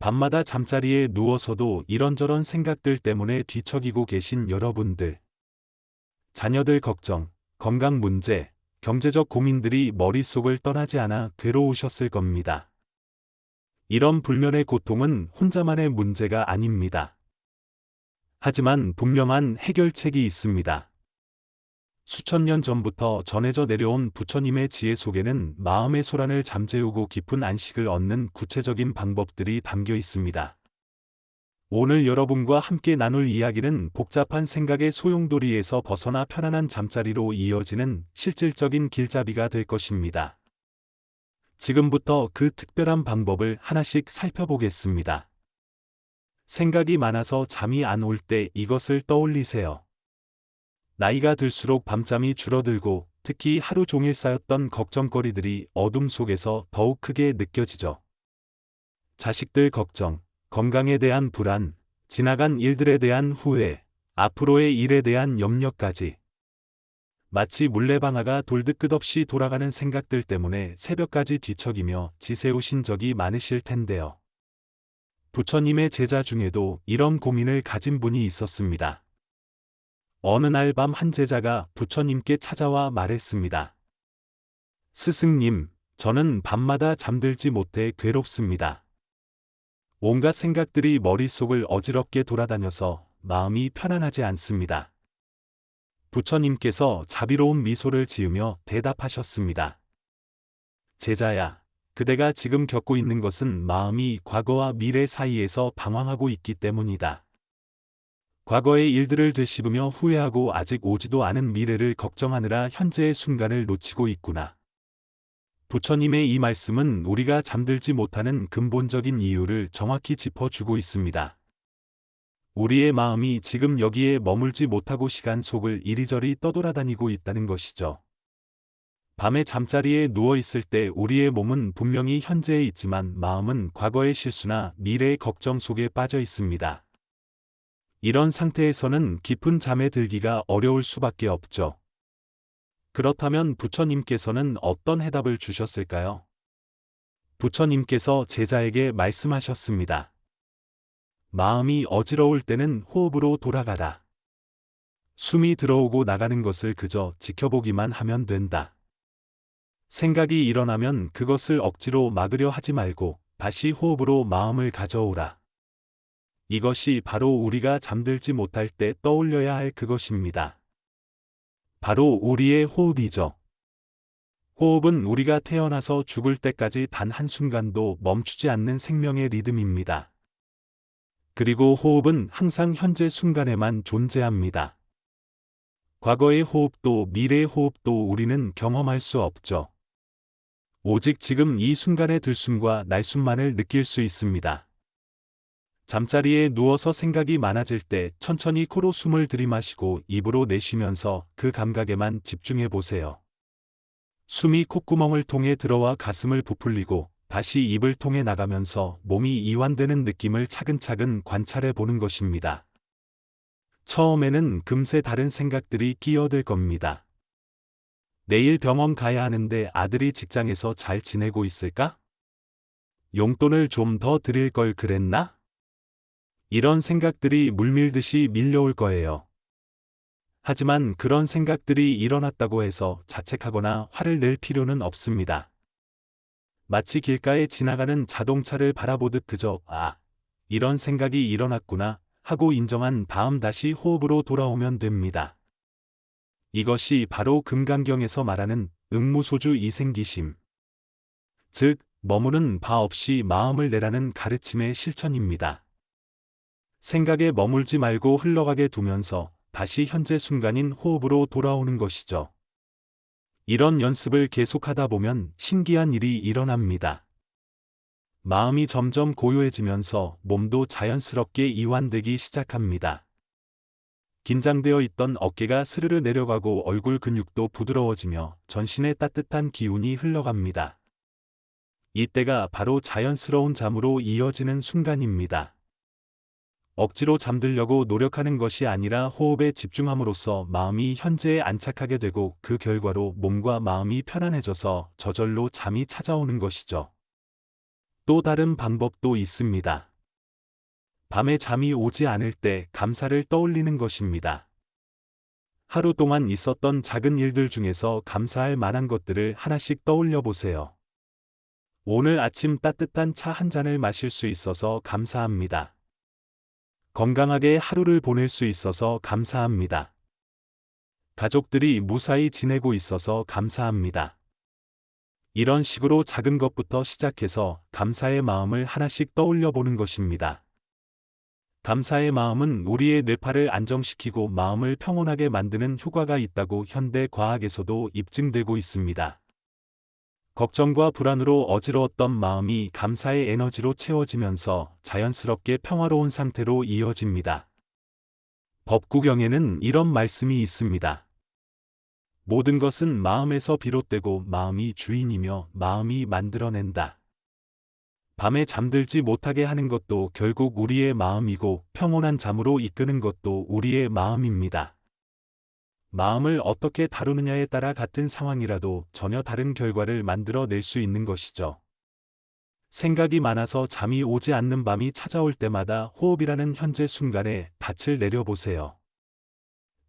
밤마다 잠자리에 누워서도 이런저런 생각들 때문에 뒤척이고 계신 여러분들. 자녀들 걱정, 건강 문제, 경제적 고민들이 머릿속을 떠나지 않아 괴로우셨을 겁니다. 이런 불면의 고통은 혼자만의 문제가 아닙니다. 하지만 분명한 해결책이 있습니다. 수천 년 전부터 전해져 내려온 부처님의 지혜 속에는 마음의 소란을 잠재우고 깊은 안식을 얻는 구체적인 방법들이 담겨 있습니다. 오늘 여러분과 함께 나눌 이야기는 복잡한 생각의 소용돌이에서 벗어나 편안한 잠자리로 이어지는 실질적인 길잡이가 될 것입니다. 지금부터 그 특별한 방법을 하나씩 살펴보겠습니다. 생각이 많아서 잠이 안 올 때 이것을 떠올리세요. 나이가 들수록 밤잠이 줄어들고 특히 하루 종일 쌓였던 걱정거리들이 어둠 속에서 더욱 크게 느껴지죠. 자식들 걱정, 건강에 대한 불안, 지나간 일들에 대한 후회, 앞으로의 일에 대한 염려까지. 마치 물레방아가 돌듯 끝없이 돌아가는 생각들 때문에 새벽까지 뒤척이며 지새우신 적이 많으실 텐데요. 부처님의 제자 중에도 이런 고민을 가진 분이 있었습니다. 어느 날 밤 한 제자가 부처님께 찾아와 말했습니다. 스승님, 저는 밤마다 잠들지 못해 괴롭습니다. 온갖 생각들이 머릿속을 어지럽게 돌아다녀서 마음이 편안하지 않습니다. 부처님께서 자비로운 미소를 지으며 대답하셨습니다. 제자야, 그대가 지금 겪고 있는 것은 마음이 과거와 미래 사이에서 방황하고 있기 때문이다. 과거의 일들을 되씹으며 후회하고 아직 오지도 않은 미래를 걱정하느라 현재의 순간을 놓치고 있구나. 부처님의 이 말씀은 우리가 잠들지 못하는 근본적인 이유를 정확히 짚어주고 있습니다. 우리의 마음이 지금 여기에 머물지 못하고 시간 속을 이리저리 떠돌아다니고 있다는 것이죠. 밤에 잠자리에 누워 있을 때 우리의 몸은 분명히 현재에 있지만 마음은 과거의 실수나 미래의 걱정 속에 빠져 있습니다. 이런 상태에서는 깊은 잠에 들기가 어려울 수밖에 없죠. 그렇다면 부처님께서는 어떤 해답을 주셨을까요? 부처님께서 제자에게 말씀하셨습니다. 마음이 어지러울 때는 호흡으로 돌아가라. 숨이 들어오고 나가는 것을 그저 지켜보기만 하면 된다. 생각이 일어나면 그것을 억지로 막으려 하지 말고 다시 호흡으로 마음을 가져오라. 이것이 바로 우리가 잠들지 못할 때 떠올려야 할 그것입니다. 바로 우리의 호흡이죠. 호흡은 우리가 태어나서 죽을 때까지 단 한순간도 멈추지 않는 생명의 리듬입니다. 그리고 호흡은 항상 현재 순간에만 존재합니다. 과거의 호흡도 미래의 호흡도 우리는 경험할 수 없죠. 오직 지금 이 순간의 들숨과 날숨만을 느낄 수 있습니다. 잠자리에 누워서 생각이 많아질 때 천천히 코로 숨을 들이마시고 입으로 내쉬면서 그 감각에만 집중해 보세요. 숨이 콧구멍을 통해 들어와 가슴을 부풀리고 다시 입을 통해 나가면서 몸이 이완되는 느낌을 차근차근 관찰해 보는 것입니다. 처음에는 금세 다른 생각들이 끼어들 겁니다. 내일 병원 가야 하는데 아들이 직장에서 잘 지내고 있을까? 용돈을 좀 더 드릴 걸 그랬나? 이런 생각들이 물밀듯이 밀려올 거예요. 하지만 그런 생각들이 일어났다고 해서 자책하거나 화를 낼 필요는 없습니다. 마치 길가에 지나가는 자동차를 바라보듯 그저 이런 생각이 일어났구나 하고 인정한 다음 다시 호흡으로 돌아오면 됩니다. 이것이 바로 금강경에서 말하는 응무소주 이생기심. 즉, 머무는 바 없이 마음을 내라는 가르침의 실천입니다. 생각에 머물지 말고 흘러가게 두면서 다시 현재 순간인 호흡으로 돌아오는 것이죠. 이런 연습을 계속하다 보면 신기한 일이 일어납니다. 마음이 점점 고요해지면서 몸도 자연스럽게 이완되기 시작합니다. 긴장되어 있던 어깨가 스르르 내려가고 얼굴 근육도 부드러워지며 전신에 따뜻한 기운이 흘러갑니다. 이때가 바로 자연스러운 잠으로 이어지는 순간입니다. 억지로 잠들려고 노력하는 것이 아니라 호흡에 집중함으로써 마음이 현재에 안착하게 되고 그 결과로 몸과 마음이 편안해져서 저절로 잠이 찾아오는 것이죠. 또 다른 방법도 있습니다. 밤에 잠이 오지 않을 때 감사를 떠올리는 것입니다. 하루 동안 있었던 작은 일들 중에서 감사할 만한 것들을 하나씩 떠올려 보세요. 오늘 아침 따뜻한 차 한 잔을 마실 수 있어서 감사합니다. 건강하게 하루를 보낼 수 있어서 감사합니다. 가족들이 무사히 지내고 있어서 감사합니다. 이런 식으로 작은 것부터 시작해서 감사의 마음을 하나씩 떠올려 보는 것입니다. 감사의 마음은 우리의 뇌파를 안정시키고 마음을 평온하게 만드는 효과가 있다고 현대 과학에서도 입증되고 있습니다. 걱정과 불안으로 어지러웠던 마음이 감사의 에너지로 채워지면서 자연스럽게 평화로운 상태로 이어집니다. 법구경에는 이런 말씀이 있습니다. 모든 것은 마음에서 비롯되고 마음이 주인이며 마음이 만들어낸다. 밤에 잠들지 못하게 하는 것도 결국 우리의 마음이고 평온한 잠으로 이끄는 것도 우리의 마음입니다. 마음을 어떻게 다루느냐에 따라 같은 상황이라도 전혀 다른 결과를 만들어낼 수 있는 것이죠. 생각이 많아서 잠이 오지 않는 밤이 찾아올 때마다 호흡이라는 현재 순간에 닻을 내려보세요.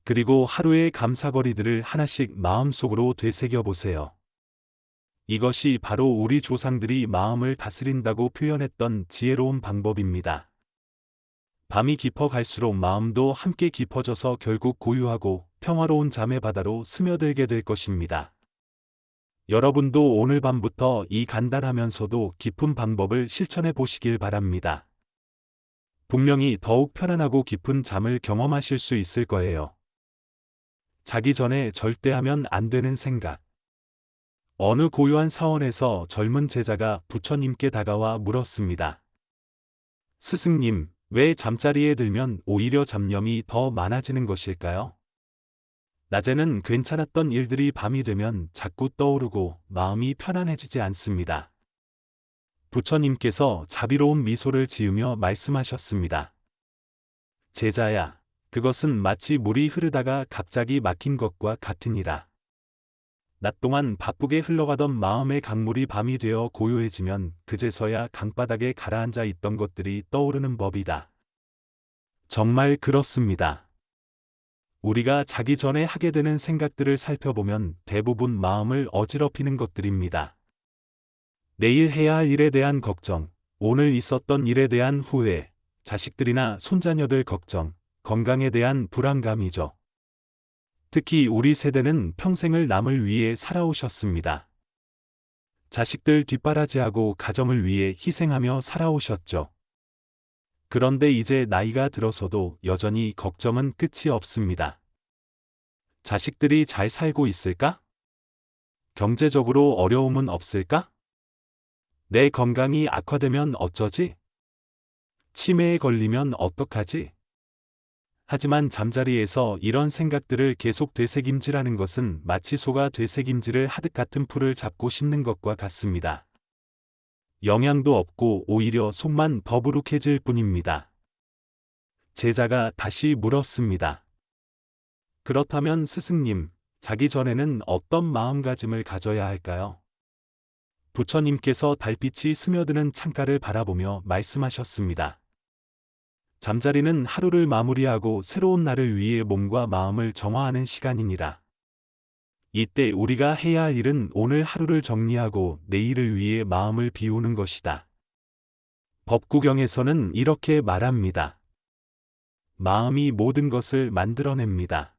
그리고 하루의 감사거리들을 하나씩 마음속으로 되새겨 보세요. 이것이 바로 우리 조상들이 마음을 다스린다고 표현했던 지혜로운 방법입니다. 밤이 깊어갈수록 마음도 함께 깊어져서 결국 고요하고 평화로운 잠의 바다로 스며들게 될 것입니다. 여러분도 오늘 밤부터 이 간단하면서도 깊은 방법을 실천해 보시길 바랍니다. 분명히 더욱 편안하고 깊은 잠을 경험하실 수 있을 거예요. 자기 전에 절대 하면 안 되는 생각. 어느 고요한 사원에서 젊은 제자가 부처님께 다가와 물었습니다. 스승님, 왜 잠자리에 들면 오히려 잡념이 더 많아지는 것일까요? 낮에는 괜찮았던 일들이 밤이 되면 자꾸 떠오르고 마음이 편안해지지 않습니다. 부처님께서 자비로운 미소를 지으며 말씀하셨습니다. 제자야, 그것은 마치 물이 흐르다가 갑자기 막힌 것과 같으니라. 낮 동안 바쁘게 흘러가던 마음의 강물이 밤이 되어 고요해지면 그제서야 강바닥에 가라앉아 있던 것들이 떠오르는 법이다. 정말 그렇습니다. 우리가 자기 전에 하게 되는 생각들을 살펴보면 대부분 마음을 어지럽히는 것들입니다. 내일 해야 할 일에 대한 걱정, 오늘 있었던 일에 대한 후회, 자식들이나 손자녀들 걱정, 건강에 대한 불안감이죠. 특히 우리 세대는 평생을 남을 위해 살아오셨습니다. 자식들 뒷바라지하고 가정을 위해 희생하며 살아오셨죠. 그런데 이제 나이가 들어서도 여전히 걱정은 끝이 없습니다. 자식들이 잘 살고 있을까? 경제적으로 어려움은 없을까? 내 건강이 악화되면 어쩌지? 치매에 걸리면 어떡하지? 하지만 잠자리에서 이런 생각들을 계속 되새김질하는 것은 마치 소가 되새김질을 하듯 같은 풀을 잡고 씹는 것과 같습니다. 영양도 없고 오히려 속만 더부룩해질 뿐입니다. 제자가 다시 물었습니다. 그렇다면 스승님, 자기 전에는 어떤 마음가짐을 가져야 할까요? 부처님께서 달빛이 스며드는 창가를 바라보며 말씀하셨습니다. 잠자리는 하루를 마무리하고 새로운 날을 위해 몸과 마음을 정화하는 시간이니라. 이때 우리가 해야 할 일은 오늘 하루를 정리하고 내일을 위해 마음을 비우는 것이다. 법구경에서는 이렇게 말합니다. 마음이 모든 것을 만들어냅니다.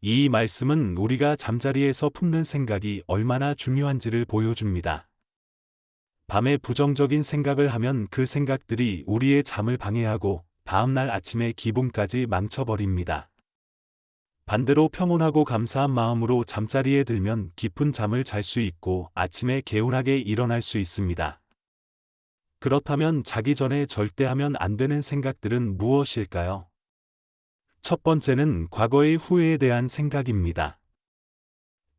이 말씀은 우리가 잠자리에서 품는 생각이 얼마나 중요한지를 보여줍니다. 밤에 부정적인 생각을 하면 그 생각들이 우리의 잠을 방해하고 다음날 아침의 기분까지 망쳐버립니다. 반대로 평온하고 감사한 마음으로 잠자리에 들면 깊은 잠을 잘 수 있고 아침에 개운하게 일어날 수 있습니다. 그렇다면 자기 전에 절대 하면 안 되는 생각들은 무엇일까요? 첫 번째는 과거의 후회에 대한 생각입니다.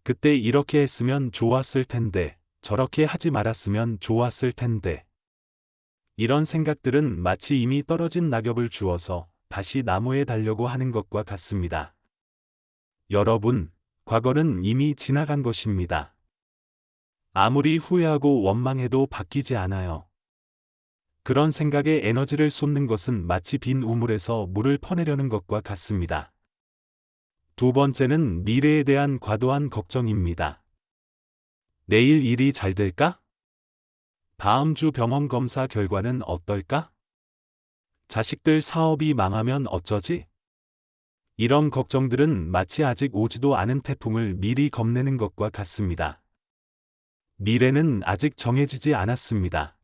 그때 이렇게 했으면 좋았을 텐데, 저렇게 하지 말았으면 좋았을 텐데. 이런 생각들은 마치 이미 떨어진 낙엽을 주워서 다시 나무에 달려고 하는 것과 같습니다. 여러분, 과거는 이미 지나간 것입니다. 아무리 후회하고 원망해도 바뀌지 않아요. 그런 생각에 에너지를 쏟는 것은 마치 빈 우물에서 물을 퍼내려는 것과 같습니다. 두 번째는 미래에 대한 과도한 걱정입니다. 내일 일이 잘 될까? 다음 주 병원 검사 결과는 어떨까? 자식들 사업이 망하면 어쩌지? 이런 걱정들은 마치 아직 오지도 않은 태풍을 미리 겁내는 것과 같습니다. 미래는 아직 정해지지 않았습니다.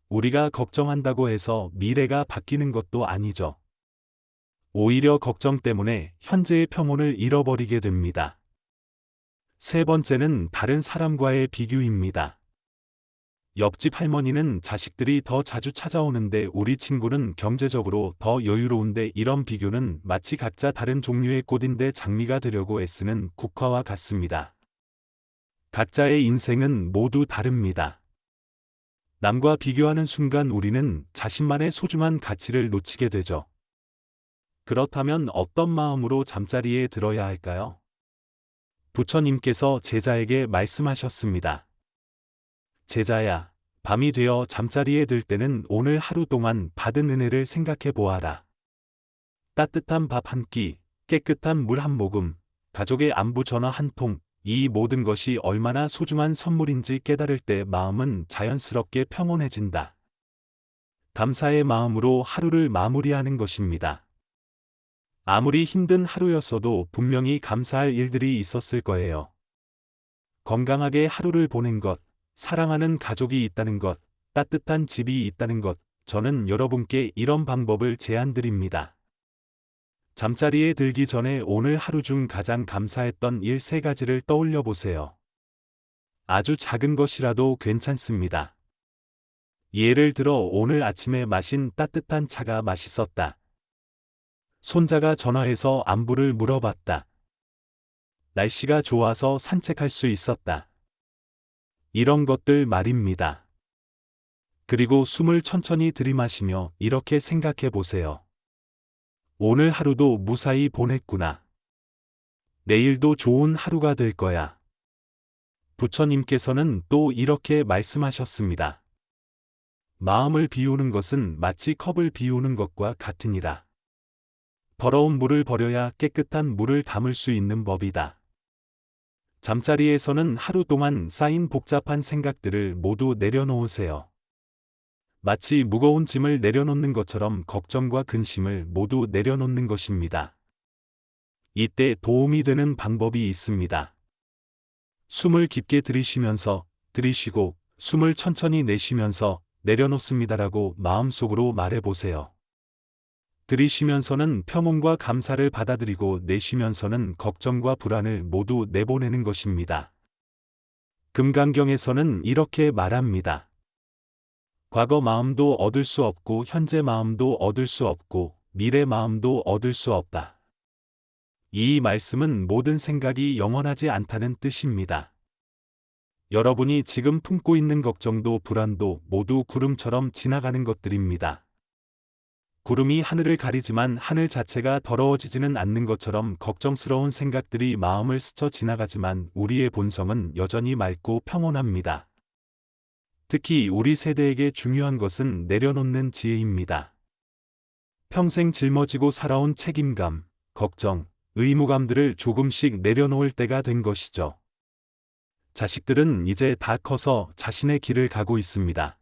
우리가 걱정한다고 해서 미래가 바뀌는 것도 아니죠. 오히려 걱정 때문에 현재의 평온을 잃어버리게 됩니다. 세 번째는 다른 사람과의 비교입니다. 옆집 할머니는 자식들이 더 자주 찾아오는데 우리 친구는 경제적으로 더 여유로운데, 이런 비교는 마치 각자 다른 종류의 꽃인데 장미가 되려고 애쓰는 국화와 같습니다. 각자의 인생은 모두 다릅니다. 남과 비교하는 순간 우리는 자신만의 소중한 가치를 놓치게 되죠. 그렇다면 어떤 마음으로 잠자리에 들어야 할까요? 부처님께서 제자에게 말씀하셨습니다. 제자야, 밤이 되어 잠자리에 들 때는 오늘 하루 동안 받은 은혜를 생각해 보아라. 따뜻한 밥 한 끼, 깨끗한 물 한 모금, 가족의 안부 전화 한 통, 이 모든 것이 얼마나 소중한 선물인지 깨달을 때 마음은 자연스럽게 평온해진다. 감사의 마음으로 하루를 마무리하는 것입니다. 아무리 힘든 하루였어도 분명히 감사할 일들이 있었을 거예요. 건강하게 하루를 보낸 것, 사랑하는 가족이 있다는 것, 따뜻한 집이 있다는 것, 저는 여러분께 이런 방법을 제안드립니다. 잠자리에 들기 전에 오늘 하루 중 가장 감사했던 일 3가지를 떠올려 보세요. 아주 작은 것이라도 괜찮습니다. 예를 들어 오늘 아침에 마신 따뜻한 차가 맛있었다. 손자가 전화해서 안부를 물어봤다. 날씨가 좋아서 산책할 수 있었다. 이런 것들 말입니다. 그리고 숨을 천천히 들이마시며 이렇게 생각해 보세요. 오늘 하루도 무사히 보냈구나. 내일도 좋은 하루가 될 거야. 부처님께서는 또 이렇게 말씀하셨습니다. 마음을 비우는 것은 마치 컵을 비우는 것과 같으니라. 더러운 물을 버려야 깨끗한 물을 담을 수 있는 법이다. 잠자리에서는 하루 동안 쌓인 복잡한 생각들을 모두 내려놓으세요. 마치 무거운 짐을 내려놓는 것처럼 걱정과 근심을 모두 내려놓는 것입니다. 이때 도움이 되는 방법이 있습니다. 숨을 깊게 들이쉬고 숨을 천천히 내쉬면서 내려놓습니다라고 마음속으로 말해보세요. 들이쉬면서는 평온과 감사를 받아들이고 내쉬면서는 걱정과 불안을 모두 내보내는 것입니다. 금강경에서는 이렇게 말합니다. 과거 마음도 얻을 수 없고 현재 마음도 얻을 수 없고 미래 마음도 얻을 수 없다. 이 말씀은 모든 생각이 영원하지 않다는 뜻입니다. 여러분이 지금 품고 있는 걱정도 불안도 모두 구름처럼 지나가는 것들입니다. 구름이 하늘을 가리지만 하늘 자체가 더러워지지는 않는 것처럼 걱정스러운 생각들이 마음을 스쳐 지나가지만 우리의 본성은 여전히 맑고 평온합니다. 특히 우리 세대에게 중요한 것은 내려놓는 지혜입니다. 평생 짊어지고 살아온 책임감, 걱정, 의무감들을 조금씩 내려놓을 때가 된 것이죠. 자식들은 이제 다 커서 자신의 길을 가고 있습니다.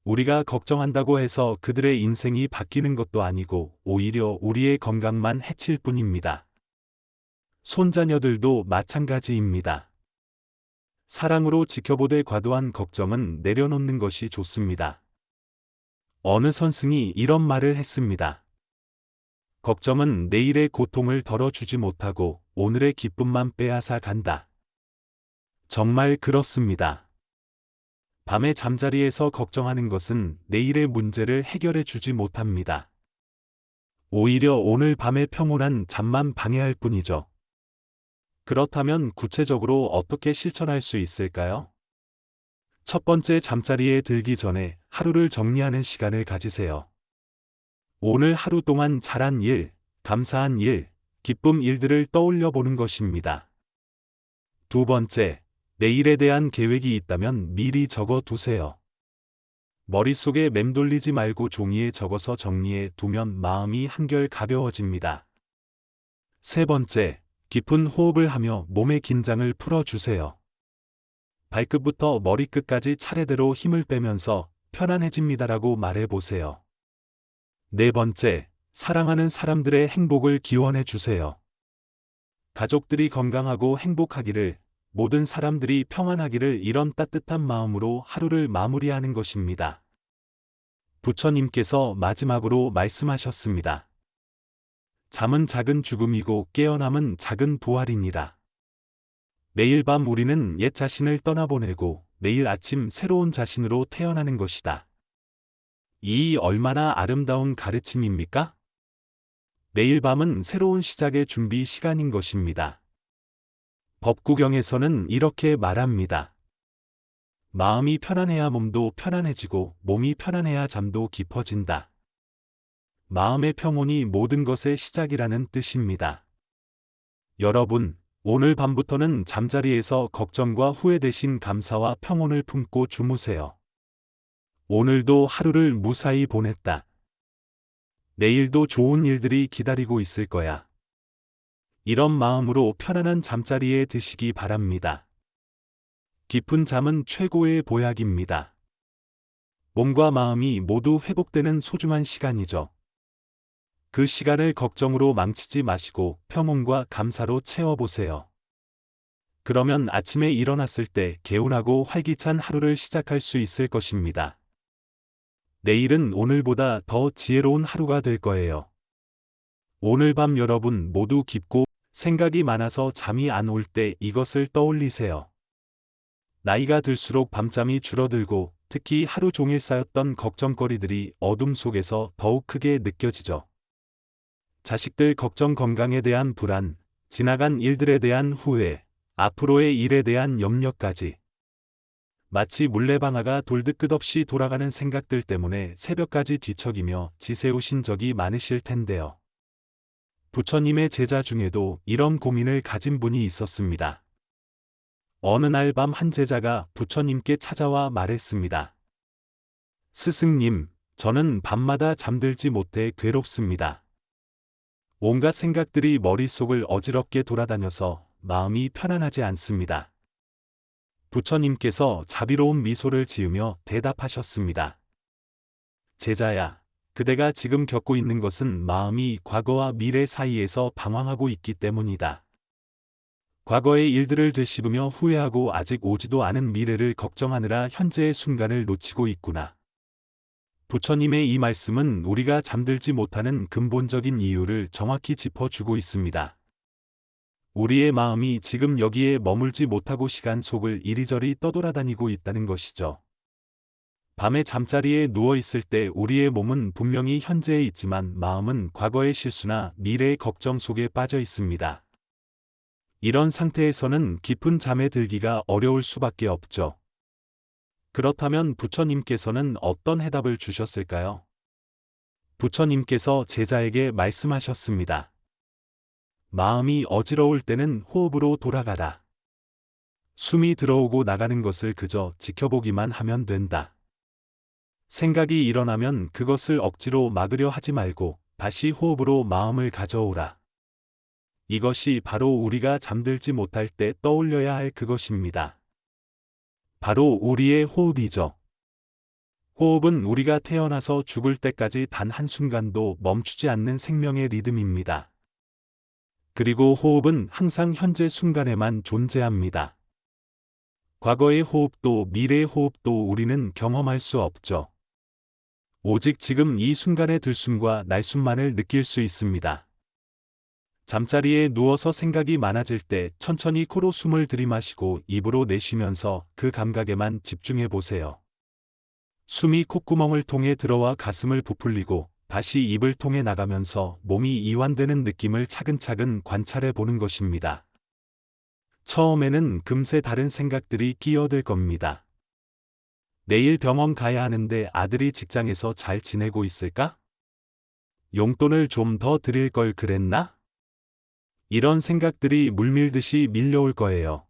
우리가 걱정한다고 해서 그들의 인생이 바뀌는 것도 아니고 오히려 우리의 건강만 해칠 뿐입니다. 손자녀들도 마찬가지입니다. 사랑으로 지켜보되 과도한 걱정은 내려놓는 것이 좋습니다. 어느 선생이 이런 말을 했습니다. 걱정은 내일의 고통을 덜어주지 못하고 오늘의 기쁨만 빼앗아 간다. 정말 그렇습니다. 밤에 잠자리에서 걱정하는 것은 내일의 문제를 해결해 주지 못합니다. 오히려 오늘 밤의 평온한 잠만 방해할 뿐이죠. 그렇다면 구체적으로 어떻게 실천할 수 있을까요? 첫 번째, 잠자리에 들기 전에 하루를 정리하는 시간을 가지세요. 오늘 하루 동안 잘한 일, 감사한 일, 기쁨 일들을 떠올려 보는 것입니다. 두 번째, 내일에 대한 계획이 있다면 미리 적어 두세요. 머릿속에 맴돌리지 말고 종이에 적어서 정리해 두면 마음이 한결 가벼워집니다. 세 번째, 깊은 호흡을 하며 몸의 긴장을 풀어주세요. 발끝부터 머리끝까지 차례대로 힘을 빼면서 편안해집니다라고 말해보세요. 네 번째, 사랑하는 사람들의 행복을 기원해 주세요. 가족들이 건강하고 행복하기를, 모든 사람들이 평안하기를 이런 따뜻한 마음으로 하루를 마무리하는 것입니다. 부처님께서 마지막으로 말씀하셨습니다. 잠은 작은 죽음이고 깨어남은 작은 부활이니라. 매일 밤 우리는 옛 자신을 떠나보내고 매일 아침 새로운 자신으로 태어나는 것이다. 이 얼마나 아름다운 가르침입니까? 매일 밤은 새로운 시작의 준비 시간인 것입니다. 법구경에서는 이렇게 말합니다. 마음이 편안해야 몸도 편안해지고 몸이 편안해야 잠도 깊어진다. 마음의 평온이 모든 것의 시작이라는 뜻입니다. 여러분, 오늘 밤부터는 잠자리에서 걱정과 후회 대신 감사와 평온을 품고 주무세요. 오늘도 하루를 무사히 보냈다. 내일도 좋은 일들이 기다리고 있을 거야. 이런 마음으로 편안한 잠자리에 드시기 바랍니다. 깊은 잠은 최고의 보약입니다. 몸과 마음이 모두 회복되는 소중한 시간이죠. 그 시간을 걱정으로 망치지 마시고 평온과 감사로 채워보세요. 그러면 아침에 일어났을 때 개운하고 활기찬 하루를 시작할 수 있을 것입니다. 내일은 오늘보다 더 지혜로운 하루가 될 거예요. 오늘 밤 여러분 모두 깊고 생각이 많아서 잠이 안 올 때 이것을 떠올리세요. 나이가 들수록 밤잠이 줄어들고 특히 하루 종일 쌓였던 걱정거리들이 어둠 속에서 더욱 크게 느껴지죠. 자식들 걱정, 건강에 대한 불안, 지나간 일들에 대한 후회, 앞으로의 일에 대한 염려까지. 마치 물레방아가 돌듯 끝없이 돌아가는 생각들 때문에 새벽까지 뒤척이며 지새우신 적이 많으실 텐데요. 부처님의 제자 중에도 이런 고민을 가진 분이 있었습니다. 어느 날 밤 한 제자가 부처님께 찾아와 말했습니다. 스승님, 저는 밤마다 잠들지 못해 괴롭습니다. 온갖 생각들이 머릿속을 어지럽게 돌아다녀서 마음이 편안하지 않습니다. 부처님께서 자비로운 미소를 지으며 대답하셨습니다. 제자야, 그대가 지금 겪고 있는 것은 마음이 과거와 미래 사이에서 방황하고 있기 때문이다. 과거의 일들을 되씹으며 후회하고 아직 오지도 않은 미래를 걱정하느라 현재의 순간을 놓치고 있구나. 부처님의 이 말씀은 우리가 잠들지 못하는 근본적인 이유를 정확히 짚어주고 있습니다. 우리의 마음이 지금 여기에 머물지 못하고 시간 속을 이리저리 떠돌아다니고 있다는 것이죠. 밤에 잠자리에 누워있을 때 우리의 몸은 분명히 현재에 있지만 마음은 과거의 실수나 미래의 걱정 속에 빠져 있습니다. 이런 상태에서는 깊은 잠에 들기가 어려울 수밖에 없죠. 그렇다면 부처님께서는 어떤 해답을 주셨을까요? 부처님께서 제자에게 말씀하셨습니다. 마음이 어지러울 때는 호흡으로 돌아가라. 숨이 들어오고 나가는 것을 그저 지켜보기만 하면 된다. 생각이 일어나면 그것을 억지로 막으려 하지 말고 다시 호흡으로 마음을 가져오라. 이것이 바로 우리가 잠들지 못할 때 떠올려야 할 그것입니다. 바로 우리의 호흡이죠. 호흡은 우리가 태어나서 죽을 때까지 단 한순간도 멈추지 않는 생명의 리듬입니다. 그리고 호흡은 항상 현재 순간에만 존재합니다. 과거의 호흡도 미래의 호흡도 우리는 경험할 수 없죠. 오직 지금 이 순간의 들숨과 날숨만을 느낄 수 있습니다. 잠자리에 누워서 생각이 많아질 때 천천히 코로 숨을 들이마시고 입으로 내쉬면서 그 감각에만 집중해 보세요. 숨이 콧구멍을 통해 들어와 가슴을 부풀리고 다시 입을 통해 나가면서 몸이 이완되는 느낌을 차근차근 관찰해 보는 것입니다. 처음에는 금세 다른 생각들이 끼어들 겁니다. 내일 병원 가야 하는데 아들이 직장에서 잘 지내고 있을까? 용돈을 좀 더 드릴 걸 그랬나? 이런 생각들이 물밀듯이 밀려올 거예요.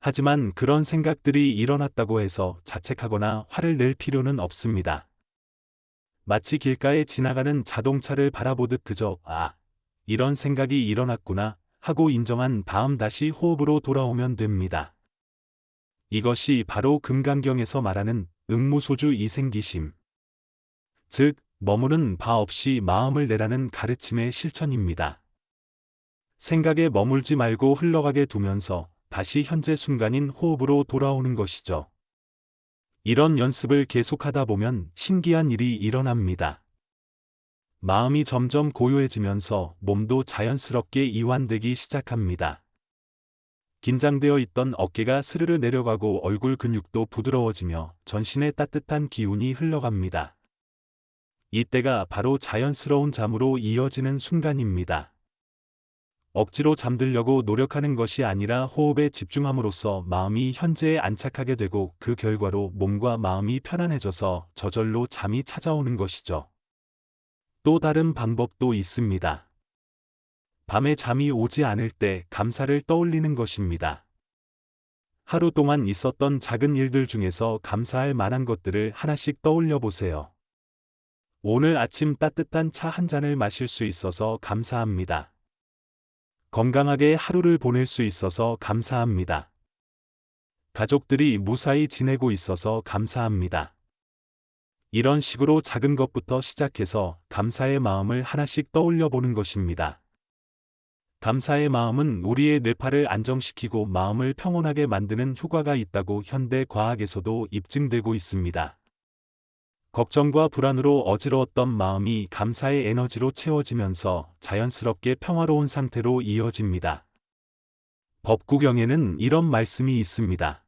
하지만 그런 생각들이 일어났다고 해서 자책하거나 화를 낼 필요는 없습니다. 마치 길가에 지나가는 자동차를 바라보듯 그저 이런 생각이 일어났구나 하고 인정한 다음 다시 호흡으로 돌아오면 됩니다. 이것이 바로 금강경에서 말하는 응무소주 이생기심, 즉 머무는 바 없이 마음을 내라는 가르침의 실천입니다. 생각에 머물지 말고 흘러가게 두면서 다시 현재 순간인 호흡으로 돌아오는 것이죠. 이런 연습을 계속하다 보면 신기한 일이 일어납니다. 마음이 점점 고요해지면서 몸도 자연스럽게 이완되기 시작합니다. 긴장되어 있던 어깨가 스르르 내려가고 얼굴 근육도 부드러워지며 전신에 따뜻한 기운이 흘러갑니다. 이때가 바로 자연스러운 잠으로 이어지는 순간입니다. 억지로 잠들려고 노력하는 것이 아니라 호흡에 집중함으로써 마음이 현재에 안착하게 되고 그 결과로 몸과 마음이 편안해져서 저절로 잠이 찾아오는 것이죠. 또 다른 방법도 있습니다. 밤에 잠이 오지 않을 때 감사를 떠올리는 것입니다. 하루 동안 있었던 작은 일들 중에서 감사할 만한 것들을 하나씩 떠올려 보세요. 오늘 아침 따뜻한 차 한 잔을 마실 수 있어서 감사합니다. 건강하게 하루를 보낼 수 있어서 감사합니다. 가족들이 무사히 지내고 있어서 감사합니다. 이런 식으로 작은 것부터 시작해서 감사의 마음을 하나씩 떠올려 보는 것입니다. 감사의 마음은 우리의 뇌파를 안정시키고 마음을 평온하게 만드는 효과가 있다고 현대 과학에서도 입증되고 있습니다. 걱정과 불안으로 어지러웠던 마음이 감사의 에너지로 채워지면서 자연스럽게 평화로운 상태로 이어집니다. 법구경에는 이런 말씀이 있습니다.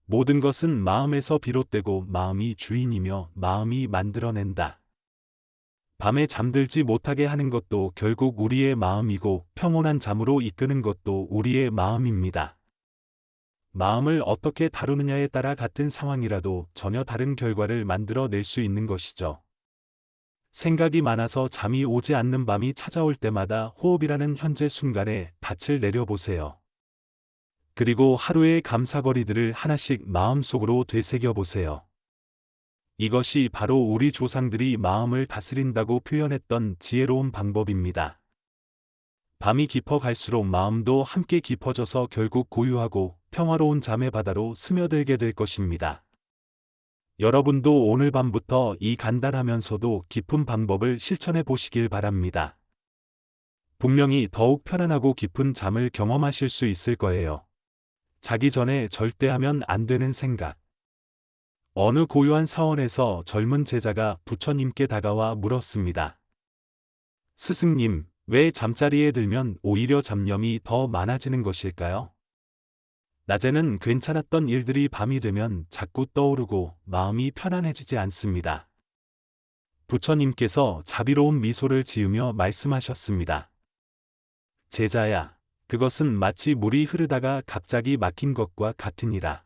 모든 것은 마음에서 비롯되고 마음이 주인이며 마음이 만들어낸다. 밤에 잠들지 못하게 하는 것도 결국 우리의 마음이고 평온한 잠으로 이끄는 것도 우리의 마음입니다. 마음을 어떻게 다루느냐에 따라 같은 상황이라도 전혀 다른 결과를 만들어낼 수 있는 것이죠. 생각이 많아서 잠이 오지 않는 밤이 찾아올 때마다 호흡이라는 현재 순간에 닻을 내려보세요. 그리고 하루의 감사거리들을 하나씩 마음속으로 되새겨 보세요. 이것이 바로 우리 조상들이 마음을 다스린다고 표현했던 지혜로운 방법입니다. 밤이 깊어 갈수록 마음도 함께 깊어져서 결국 고요하고 평화로운 잠의 바다로 스며들게 될 것입니다. 여러분도 오늘 밤부터 이 간단하면서도 깊은 방법을 실천해 보시길 바랍니다. 분명히 더욱 편안하고 깊은 잠을 경험하실 수 있을 거예요. 자기 전에 절대 하면 안 되는 생각. 어느 고요한 사원에서 젊은 제자가 부처님께 다가와 물었습니다. 스승님, 왜 잠자리에 들면 오히려 잡념이 더 많아지는 것일까요? 낮에는 괜찮았던 일들이 밤이 되면 자꾸 떠오르고 마음이 편안해지지 않습니다. 부처님께서 자비로운 미소를 지으며 말씀하셨습니다. 제자야, 그것은 마치 물이 흐르다가 갑자기 막힌 것과 같으니라.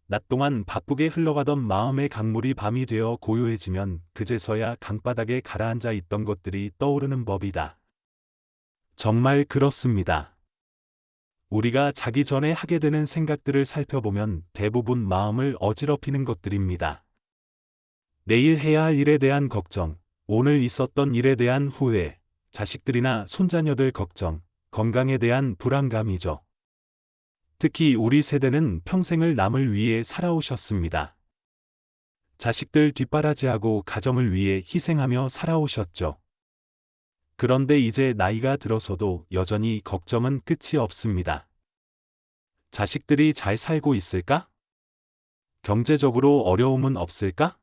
낮 동안 바쁘게 흘러가던 마음의 강물이 밤이 되어 고요해지면 그제서야 강바닥에 가라앉아 있던 것들이 떠오르는 법이다. 정말 그렇습니다. 우리가 자기 전에 하게 되는 생각들을 살펴보면 대부분 마음을 어지럽히는 것들입니다. 내일 해야 할 일에 대한 걱정, 오늘 있었던 일에 대한 후회, 자식들이나 손자녀들 걱정, 건강에 대한 불안감이죠. 특히 우리 세대는 평생을 남을 위해 살아오셨습니다. 자식들 뒷바라지하고 가정을 위해 희생하며 살아오셨죠. 그런데 이제 나이가 들어서도 여전히 걱정은 끝이 없습니다. 자식들이 잘 살고 있을까? 경제적으로 어려움은 없을까?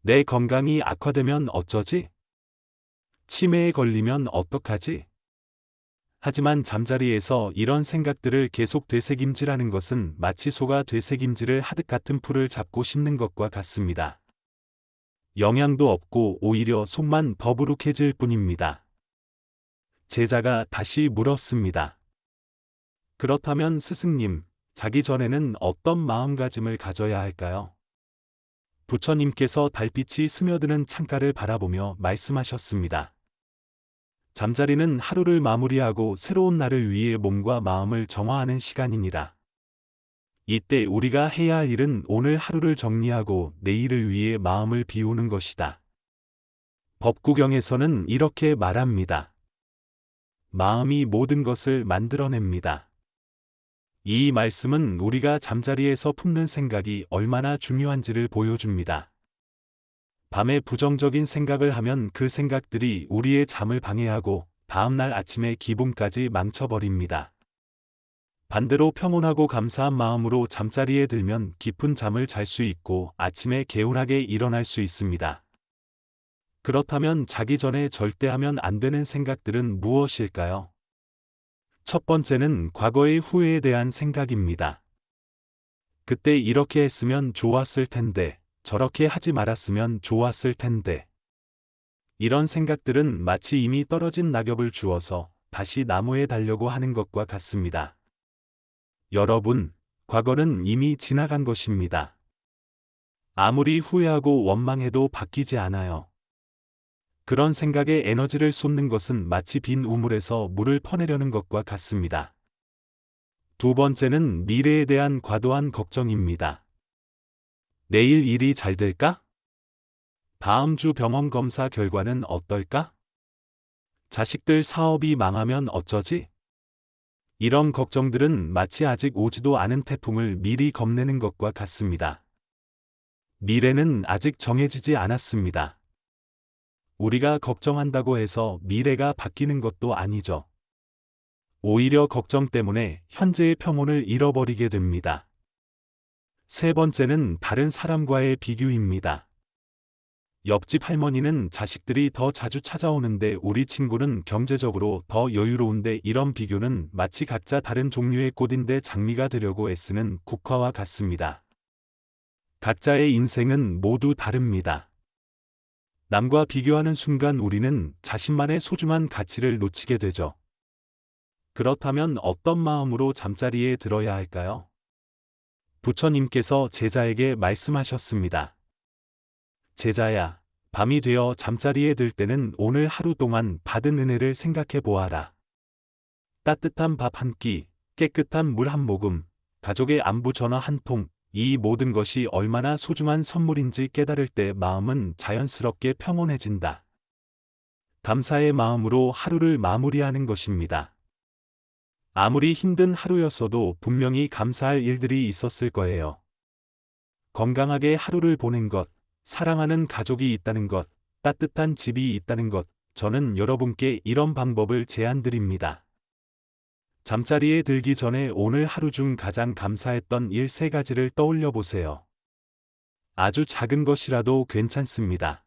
내 건강이 악화되면 어쩌지? 치매에 걸리면 어떡하지? 하지만 잠자리에서 이런 생각들을 계속 되새김질하는 것은 마치 소가 되새김질을 하듯 같은 풀을 잡고 씹는 것과 같습니다. 영양도 없고 오히려 속만 더부룩해질 뿐입니다. 제자가 다시 물었습니다. 그렇다면 스승님, 자기 전에는 어떤 마음가짐을 가져야 할까요? 부처님께서 달빛이 스며드는 창가를 바라보며 말씀하셨습니다. 잠자리는 하루를 마무리하고 새로운 날을 위해 몸과 마음을 정화하는 시간이니라. 이때 우리가 해야 할 일은 오늘 하루를 정리하고 내일을 위해 마음을 비우는 것이다. 법구경에서는 이렇게 말합니다. 마음이 모든 것을 만들어냅니다. 이 말씀은 우리가 잠자리에서 품는 생각이 얼마나 중요한지를 보여줍니다. 밤에 부정적인 생각을 하면 그 생각들이 우리의 잠을 방해하고 다음날 아침의 기분까지 망쳐버립니다. 반대로 평온하고 감사한 마음으로 잠자리에 들면 깊은 잠을 잘 수 있고 아침에 개운하게 일어날 수 있습니다. 그렇다면 자기 전에 절대 하면 안 되는 생각들은 무엇일까요? 첫 번째는 과거의 후회에 대한 생각입니다. 그때 이렇게 했으면 좋았을 텐데, 저렇게 하지 말았으면 좋았을 텐데. 이런 생각들은 마치 이미 떨어진 낙엽을 주워서 다시 나무에 달려고 하는 것과 같습니다. 여러분, 과거는 이미 지나간 것입니다. 아무리 후회하고 원망해도 바뀌지 않아요. 그런 생각에 에너지를 쏟는 것은 마치 빈 우물에서 물을 퍼내려는 것과 같습니다. 두 번째는 미래에 대한 과도한 걱정입니다. 내일 일이 잘 될까? 다음 주 병원 검사 결과는 어떨까? 자식들 사업이 망하면 어쩌지? 이런 걱정들은 마치 아직 오지도 않은 태풍을 미리 겁내는 것과 같습니다. 미래는 아직 정해지지 않았습니다. 우리가 걱정한다고 해서 미래가 바뀌는 것도 아니죠. 오히려 걱정 때문에 현재의 평온을 잃어버리게 됩니다. 세 번째는 다른 사람과의 비교입니다. 옆집 할머니는 자식들이 더 자주 찾아오는데 우리 친구는 경제적으로 더 여유로운데, 이런 비교는 마치 각자 다른 종류의 꽃인데 장미가 되려고 애쓰는 국화와 같습니다. 각자의 인생은 모두 다릅니다. 남과 비교하는 순간 우리는 자신만의 소중한 가치를 놓치게 되죠. 그렇다면 어떤 마음으로 잠자리에 들어야 할까요? 부처님께서 제자에게 말씀하셨습니다. 제자야, 밤이 되어 잠자리에 들 때는 오늘 하루 동안 받은 은혜를 생각해 보아라. 따뜻한 밥 한 끼, 깨끗한 물 한 모금, 가족의 안부 전화 한 통, 이 모든 것이 얼마나 소중한 선물인지 깨달을 때 마음은 자연스럽게 평온해진다. 감사의 마음으로 하루를 마무리하는 것입니다. 아무리 힘든 하루였어도 분명히 감사할 일들이 있었을 거예요. 건강하게 하루를 보낸 것, 사랑하는 가족이 있다는 것, 따뜻한 집이 있다는 것, 저는 여러분께 이런 방법을 제안드립니다. 잠자리에 들기 전에 오늘 하루 중 가장 감사했던 일 3가지를 떠올려 보세요. 아주 작은 것이라도 괜찮습니다.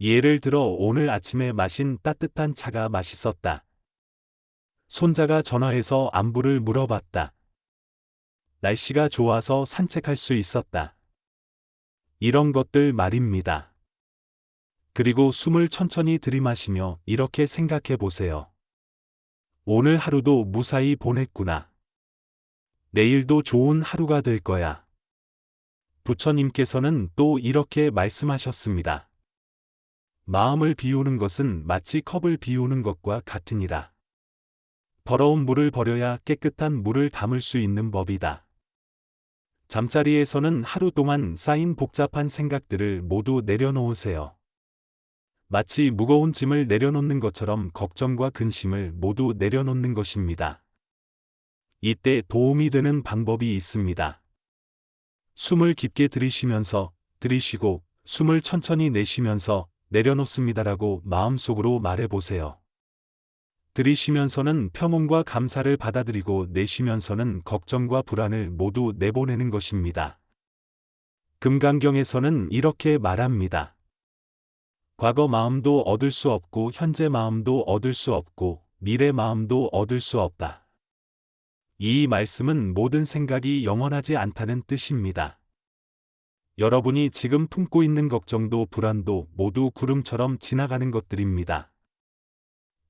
예를 들어 오늘 아침에 마신 따뜻한 차가 맛있었다. 손자가 전화해서 안부를 물어봤다. 날씨가 좋아서 산책할 수 있었다. 이런 것들 말입니다. 그리고 숨을 천천히 들이마시며 이렇게 생각해 보세요. 오늘 하루도 무사히 보냈구나. 내일도 좋은 하루가 될 거야. 부처님께서는 또 이렇게 말씀하셨습니다. 마음을 비우는 것은 마치 컵을 비우는 것과 같으니라. 더러운 물을 버려야 깨끗한 물을 담을 수 있는 법이다. 잠자리에서는 하루 동안 쌓인 복잡한 생각들을 모두 내려놓으세요. 마치 무거운 짐을 내려놓는 것처럼 걱정과 근심을 모두 내려놓는 것입니다. 이때 도움이 되는 방법이 있습니다. 숨을 깊게 들이쉬고 숨을 천천히 내쉬면서 내려놓습니다라고 마음속으로 말해보세요. 들이쉬면서는 평온과 감사를 받아들이고 내쉬면서는 걱정과 불안을 모두 내보내는 것입니다. 금강경에서는 이렇게 말합니다. 과거 마음도 얻을 수 없고 현재 마음도 얻을 수 없고 미래 마음도 얻을 수 없다. 이 말씀은 모든 생각이 영원하지 않다는 뜻입니다. 여러분이 지금 품고 있는 걱정도 불안도 모두 구름처럼 지나가는 것들입니다.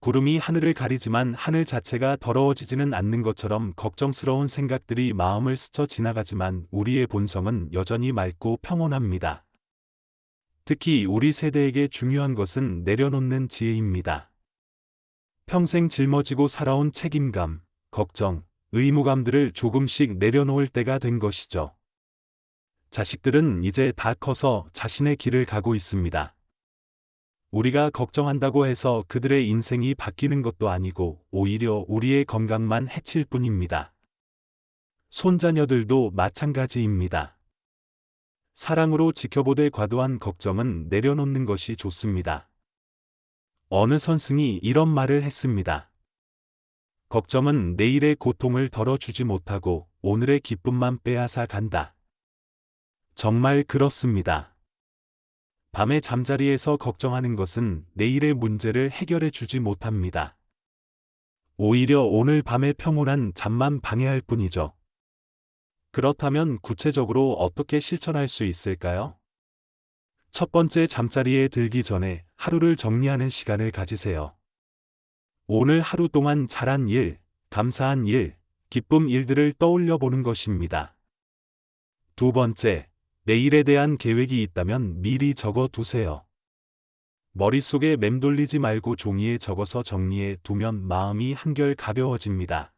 구름이 하늘을 가리지만 하늘 자체가 더러워지지는 않는 것처럼 걱정스러운 생각들이 마음을 스쳐 지나가지만 우리의 본성은 여전히 맑고 평온합니다. 특히 우리 세대에게 중요한 것은 내려놓는 지혜입니다. 평생 짊어지고 살아온 책임감, 걱정, 의무감들을 조금씩 내려놓을 때가 된 것이죠. 자식들은 이제 다 커서 자신의 길을 가고 있습니다. 우리가 걱정한다고 해서 그들의 인생이 바뀌는 것도 아니고 오히려 우리의 건강만 해칠 뿐입니다. 손자녀들도 마찬가지입니다. 사랑으로 지켜보되 과도한 걱정은 내려놓는 것이 좋습니다. 어느 선생이 이런 말을 했습니다. 걱정은 내일의 고통을 덜어주지 못하고 오늘의 기쁨만 빼앗아 간다. 정말 그렇습니다. 밤에 잠자리에서 걱정하는 것은 내일의 문제를 해결해 주지 못합니다. 오히려 오늘 밤의 평온한 잠만 방해할 뿐이죠. 그렇다면 구체적으로 어떻게 실천할 수 있을까요? 첫 번째, 잠자리에 들기 전에 하루를 정리하는 시간을 가지세요. 오늘 하루 동안 잘한 일, 감사한 일, 기쁨 일들을 떠올려 보는 것입니다. 두 번째, 내일에 대한 계획이 있다면 미리 적어 두세요. 머릿속에 맴돌리지 말고 종이에 적어서 정리해 두면 마음이 한결 가벼워집니다.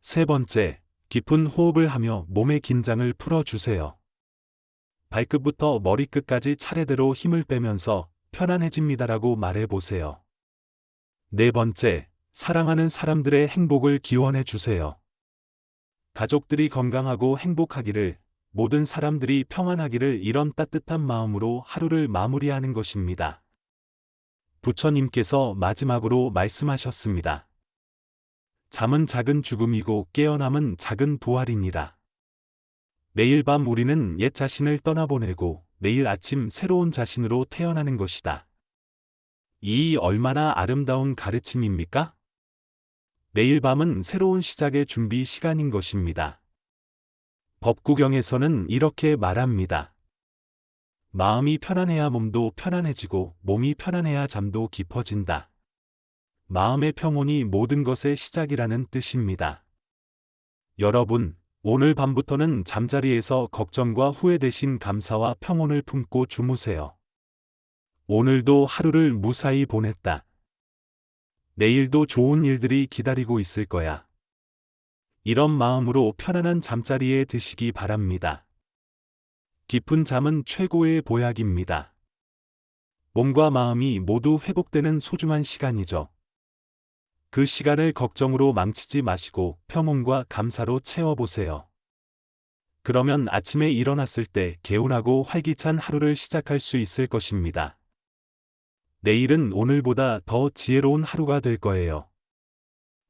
세 번째, 깊은 호흡을 하며 몸의 긴장을 풀어주세요. 발끝부터 머리끝까지 차례대로 힘을 빼면서 편안해집니다라고 말해보세요. 네 번째, 사랑하는 사람들의 행복을 기원해 주세요. 가족들이 건강하고 행복하기를, 모든 사람들이 평안하기를, 이런 따뜻한 마음으로 하루를 마무리하는 것입니다. 부처님께서 마지막으로 말씀하셨습니다. 잠은 작은 죽음이고 깨어남은 작은 부활이니라. 매일 밤 우리는 옛 자신을 떠나보내고 매일 아침 새로운 자신으로 태어나는 것이다. 이 얼마나 아름다운 가르침입니까? 매일 밤은 새로운 시작의 준비 시간인 것입니다. 법구경에서는 이렇게 말합니다. 마음이 편안해야 몸도 편안해지고 몸이 편안해야 잠도 깊어진다. 마음의 평온이 모든 것의 시작이라는 뜻입니다. 여러분, 오늘 밤부터는 잠자리에서 걱정과 후회 대신 감사와 평온을 품고 주무세요. 오늘도 하루를 무사히 보냈다. 내일도 좋은 일들이 기다리고 있을 거야. 이런 마음으로 편안한 잠자리에 드시기 바랍니다. 깊은 잠은 최고의 보약입니다. 몸과 마음이 모두 회복되는 소중한 시간이죠. 그 시간을 걱정으로 망치지 마시고 평온과 감사로 채워보세요. 그러면 아침에 일어났을 때 개운하고 활기찬 하루를 시작할 수 있을 것입니다. 내일은 오늘보다 더 지혜로운 하루가 될 거예요.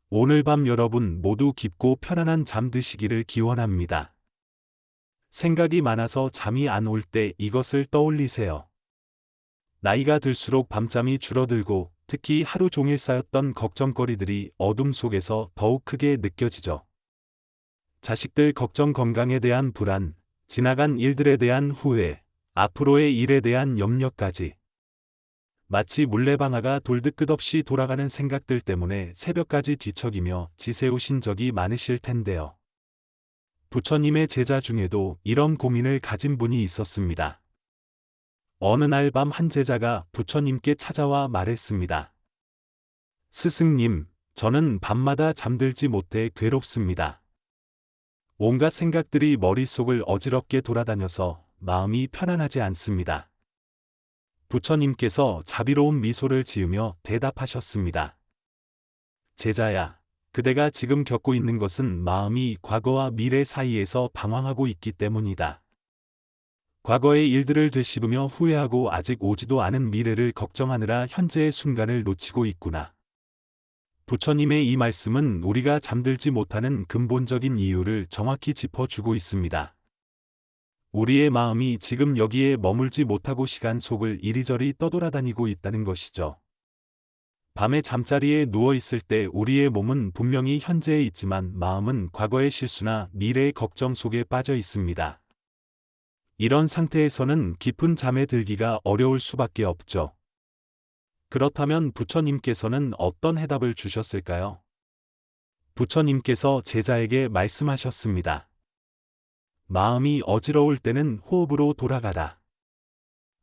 오늘 밤 여러분 모두 깊고 편안한 잠 드시기를 기원합니다. 생각이 많아서 잠이 안 올 때 이것을 떠올리세요. 나이가 들수록 밤잠이 줄어들고 특히 하루 종일 쌓였던 걱정거리들이 어둠 속에서 더욱 크게 느껴지죠. 자식들 걱정, 건강에 대한 불안, 지나간 일들에 대한 후회, 앞으로의 일에 대한 염려까지. 마치 물레방아가 돌듯 끝없이 돌아가는 생각들 때문에 새벽까지 뒤척이며 지새우신 적이 많으실 텐데요. 부처님의 제자 중에도 이런 고민을 가진 분이 있었습니다. 어느 날 밤 한 제자가 부처님께 찾아와 말했습니다. 스승님, 저는 밤마다 잠들지 못해 괴롭습니다. 온갖 생각들이 머릿속을 어지럽게 돌아다녀서 마음이 편안하지 않습니다. 부처님께서 자비로운 미소를 지으며 대답하셨습니다. 제자야, 그대가 지금 겪고 있는 것은 마음이 과거와 미래 사이에서 방황하고 있기 때문이다. 과거의 일들을 되씹으며 후회하고 아직 오지도 않은 미래를 걱정하느라 현재의 순간을 놓치고 있구나. 부처님의 이 말씀은 우리가 잠들지 못하는 근본적인 이유를 정확히 짚어주고 있습니다. 우리의 마음이 지금 여기에 머물지 못하고 시간 속을 이리저리 떠돌아다니고 있다는 것이죠. 밤에 잠자리에 누워 있을 때 우리의 몸은 분명히 현재에 있지만 마음은 과거의 실수나 미래의 걱정 속에 빠져 있습니다. 이런 상태에서는 깊은 잠에 들기가 어려울 수밖에 없죠. 그렇다면 부처님께서는 어떤 해답을 주셨을까요? 부처님께서 제자에게 말씀하셨습니다. 마음이 어지러울 때는 호흡으로 돌아가라.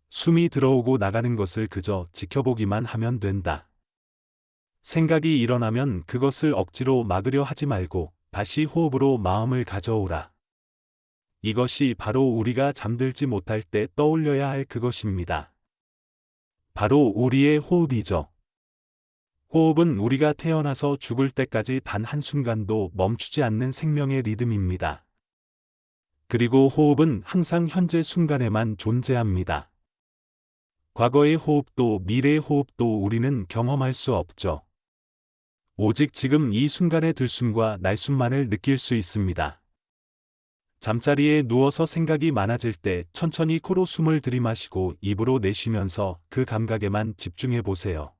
숨이 들어오고 나가는 것을 그저 지켜보기만 하면 된다. 생각이 일어나면 그것을 억지로 막으려 하지 말고 다시 호흡으로 마음을 가져오라. 이것이 바로 우리가 잠들지 못할 때 떠올려야 할 그것입니다. 바로 우리의 호흡이죠. 호흡은 우리가 태어나서 죽을 때까지 단 한순간도 멈추지 않는 생명의 리듬입니다. 그리고 호흡은 항상 현재 순간에만 존재합니다. 과거의 호흡도 미래의 호흡도 우리는 경험할 수 없죠. 오직 지금 이 순간의 들숨과 날숨만을 느낄 수 있습니다. 잠자리에 누워서 생각이 많아질 때 천천히 코로 숨을 들이마시고 입으로 내쉬면서 그 감각에만 집중해 보세요.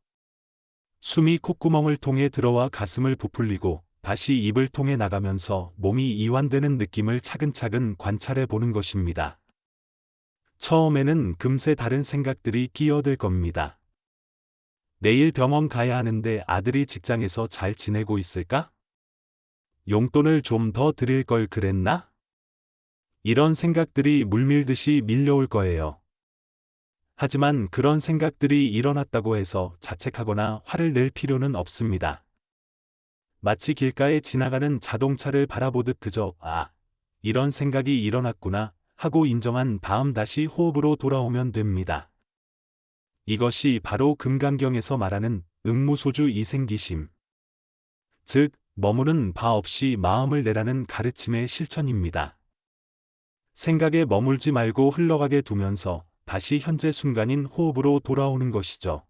숨이 콧구멍을 통해 들어와 가슴을 부풀리고 다시 입을 통해 나가면서 몸이 이완되는 느낌을 차근차근 관찰해 보는 것입니다. 처음에는 금세 다른 생각들이 끼어들 겁니다. 내일 병원 가야 하는데 아들이 직장에서 잘 지내고 있을까? 용돈을 좀 더 드릴 걸 그랬나? 이런 생각들이 물밀듯이 밀려올 거예요. 하지만 그런 생각들이 일어났다고 해서 자책하거나 화를 낼 필요는 없습니다. 마치 길가에 지나가는 자동차를 바라보듯 그저 이런 생각이 일어났구나 하고 인정한 다음 다시 호흡으로 돌아오면 됩니다. 이것이 바로 금강경에서 말하는 응무소주 이생기심, 즉 머무는 바 없이 마음을 내라는 가르침의 실천입니다. 생각에 머물지 말고 흘러가게 두면서 다시 현재 순간인 호흡으로 돌아오는 것이죠.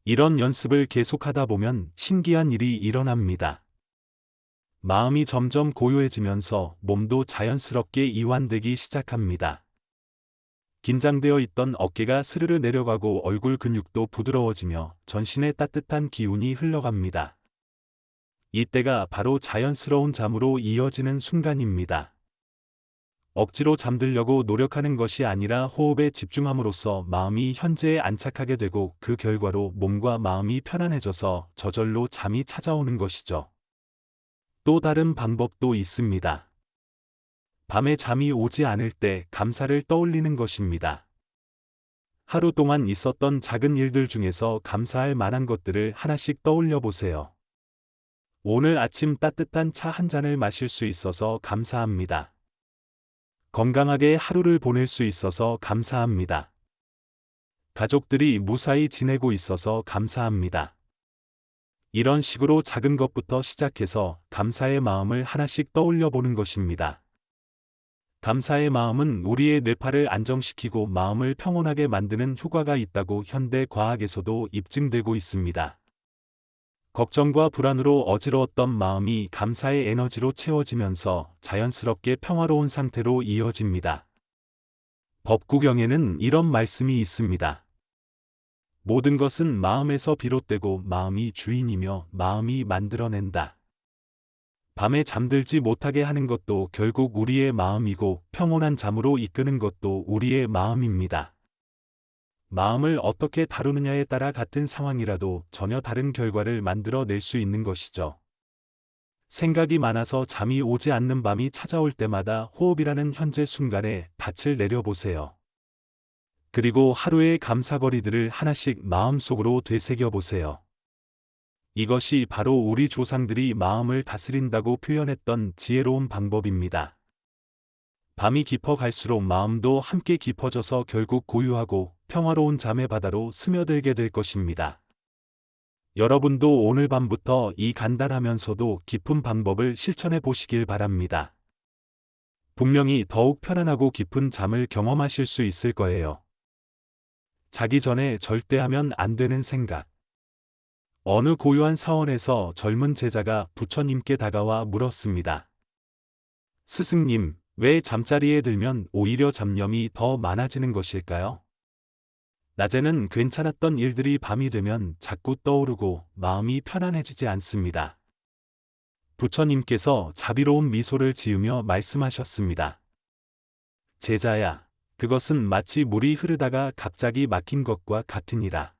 이런 연습을 계속하다 보면 신기한 일이 일어납니다. 마음이 점점 고요해지면서 몸도 자연스럽게 이완되기 시작합니다. 긴장되어 있던 어깨가 스르르 내려가고 얼굴 근육도 부드러워지며 전신에 따뜻한 기운이 흘러갑니다. 이때가 바로 자연스러운 잠으로 이어지는 순간입니다. 억지로 잠들려고 노력하는 것이 아니라 호흡에 집중함으로써 마음이 현재에 안착하게 되고 그 결과로 몸과 마음이 편안해져서 저절로 잠이 찾아오는 것이죠. 또 다른 방법도 있습니다. 밤에 잠이 오지 않을 때 감사를 떠올리는 것입니다. 하루 동안 있었던 작은 일들 중에서 감사할 만한 것들을 하나씩 떠올려 보세요. 오늘 아침 따뜻한 차 한 잔을 마실 수 있어서 감사합니다. 건강하게 하루를 보낼 수 있어서 감사합니다. 가족들이 무사히 지내고 있어서 감사합니다. 이런 식으로 작은 것부터 시작해서 감사의 마음을 하나씩 떠올려 보는 것입니다. 감사의 마음은 우리의 뇌파를 안정시키고 마음을 평온하게 만드는 효과가 있다고 현대 과학에서도 입증되고 있습니다. 걱정과 불안으로 어지러웠던 마음이 감사의 에너지로 채워지면서 자연스럽게 평화로운 상태로 이어집니다. 법구경에는 이런 말씀이 있습니다. 모든 것은 마음에서 비롯되고 마음이 주인이며 마음이 만들어낸다. 밤에 잠들지 못하게 하는 것도 결국 우리의 마음이고 평온한 잠으로 이끄는 것도 우리의 마음입니다. 마음을 어떻게 다루느냐에 따라 같은 상황이라도 전혀 다른 결과를 만들어낼 수 있는 것이죠. 생각이 많아서 잠이 오지 않는 밤이 찾아올 때마다 호흡이라는 현재 순간에 닻을 내려보세요. 그리고 하루의 감사거리들을 하나씩 마음속으로 되새겨보세요. 이것이 바로 우리 조상들이 마음을 다스린다고 표현했던 지혜로운 방법입니다. 밤이 깊어갈수록 마음도 함께 깊어져서 결국 고요하고 평화로운 잠의 바다로 스며들게 될 것입니다. 여러분도 오늘 밤부터 이 간단하면서도 깊은 방법을 실천해 보시길 바랍니다. 분명히 더욱 편안하고 깊은 잠을 경험하실 수 있을 거예요. 자기 전에 절대 하면 안 되는 생각. 어느 고요한 사원에서 젊은 제자가 부처님께 다가와 물었습니다. 스승님, 왜 잠자리에 들면 오히려 잡념이 더 많아지는 것일까요? 낮에는 괜찮았던 일들이 밤이 되면 자꾸 떠오르고 마음이 편안해지지 않습니다. 부처님께서 자비로운 미소를 지으며 말씀하셨습니다. 제자야, 그것은 마치 물이 흐르다가 갑자기 막힌 것과 같으니라.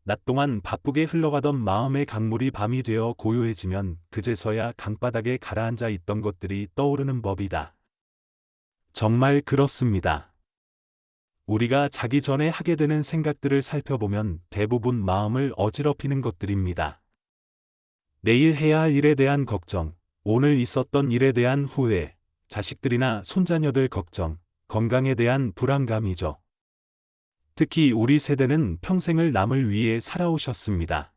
낮 동안 바쁘게 흘러가던 마음의 강물이 밤이 되어 고요해지면 그제서야 강바닥에 가라앉아 있던 것들이 떠오르는 법이다. 정말 그렇습니다. 우리가 자기 전에 하게 되는 생각들을 살펴보면 대부분 마음을 어지럽히는 것들입니다. 내일 해야 할 일에 대한 걱정, 오늘 있었던 일에 대한 후회, 자식들이나 손자녀들 걱정, 건강에 대한 불안감이죠. 특히 우리 세대는 평생을 남을 위해 살아오셨습니다.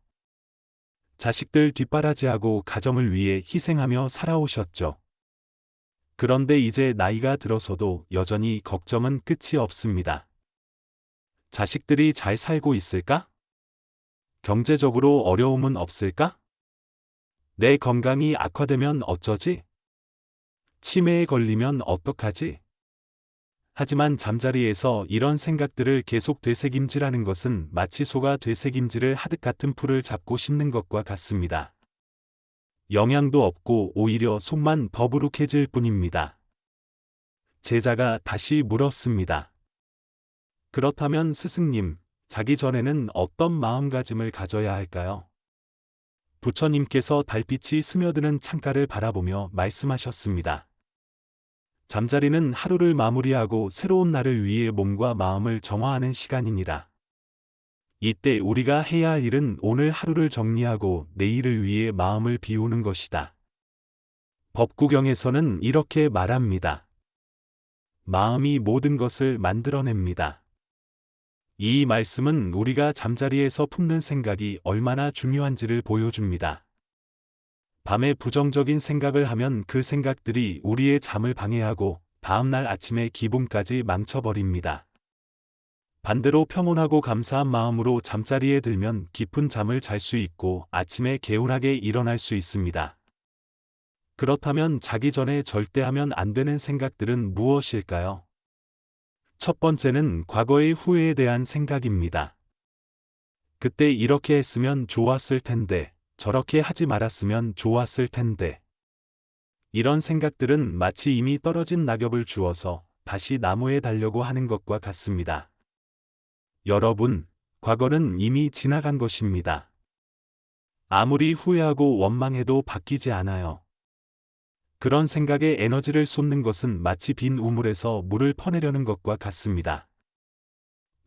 자식들 뒷바라지하고 가정을 위해 희생하며 살아오셨죠. 그런데 이제 나이가 들어서도 여전히 걱정은 끝이 없습니다. 자식들이 잘 살고 있을까? 경제적으로 어려움은 없을까? 내 건강이 악화되면 어쩌지? 치매에 걸리면 어떡하지? 하지만 잠자리에서 이런 생각들을 계속 되새김질하는 것은 마치 소가 되새김질을 하듯 같은 풀을 잡고 씹는 것과 같습니다. 영양도 없고 오히려 속만 더부룩해질 뿐입니다. 제자가 다시 물었습니다. 그렇다면 스승님, 자기 전에는 어떤 마음가짐을 가져야 할까요? 부처님께서 달빛이 스며드는 창가를 바라보며 말씀하셨습니다. 잠자리는 하루를 마무리하고 새로운 날을 위해 몸과 마음을 정화하는 시간이니라. 이때 우리가 해야 할 일은 오늘 하루를 정리하고 내일을 위해 마음을 비우는 것이다. 법구경에서는 이렇게 말합니다. 마음이 모든 것을 만들어냅니다. 이 말씀은 우리가 잠자리에서 품는 생각이 얼마나 중요한지를 보여줍니다. 밤에 부정적인 생각을 하면 그 생각들이 우리의 잠을 방해하고 다음날 아침의 기분까지 망쳐버립니다. 반대로 평온하고 감사한 마음으로 잠자리에 들면 깊은 잠을 잘 수 있고 아침에 개운하게 일어날 수 있습니다. 그렇다면 자기 전에 절대 하면 안 되는 생각들은 무엇일까요? 첫 번째는 과거의 후회에 대한 생각입니다. 그때 이렇게 했으면 좋았을 텐데, 저렇게 하지 말았으면 좋았을 텐데. 이런 생각들은 마치 이미 떨어진 낙엽을 주워서 다시 나무에 달려고 하는 것과 같습니다. 여러분, 과거는 이미 지나간 것입니다. 아무리 후회하고 원망해도 바뀌지 않아요. 그런 생각에 에너지를 쏟는 것은 마치 빈 우물에서 물을 퍼내려는 것과 같습니다.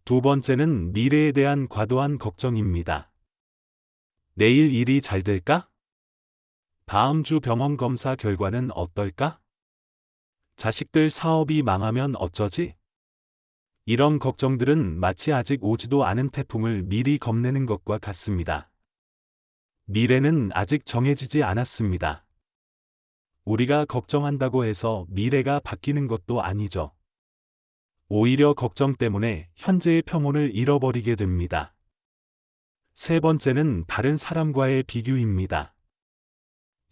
두 번째는 미래에 대한 과도한 걱정입니다. 내일 일이 잘 될까? 다음 주 병원 검사 결과는 어떨까? 자식들 사업이 망하면 어쩌지? 이런 걱정들은 마치 아직 오지도 않은 태풍을 미리 겁내는 것과 같습니다. 미래는 아직 정해지지 않았습니다. 우리가 걱정한다고 해서 미래가 바뀌는 것도 아니죠. 오히려 걱정 때문에 현재의 평온을 잃어버리게 됩니다. 세 번째는 다른 사람과의 비교입니다.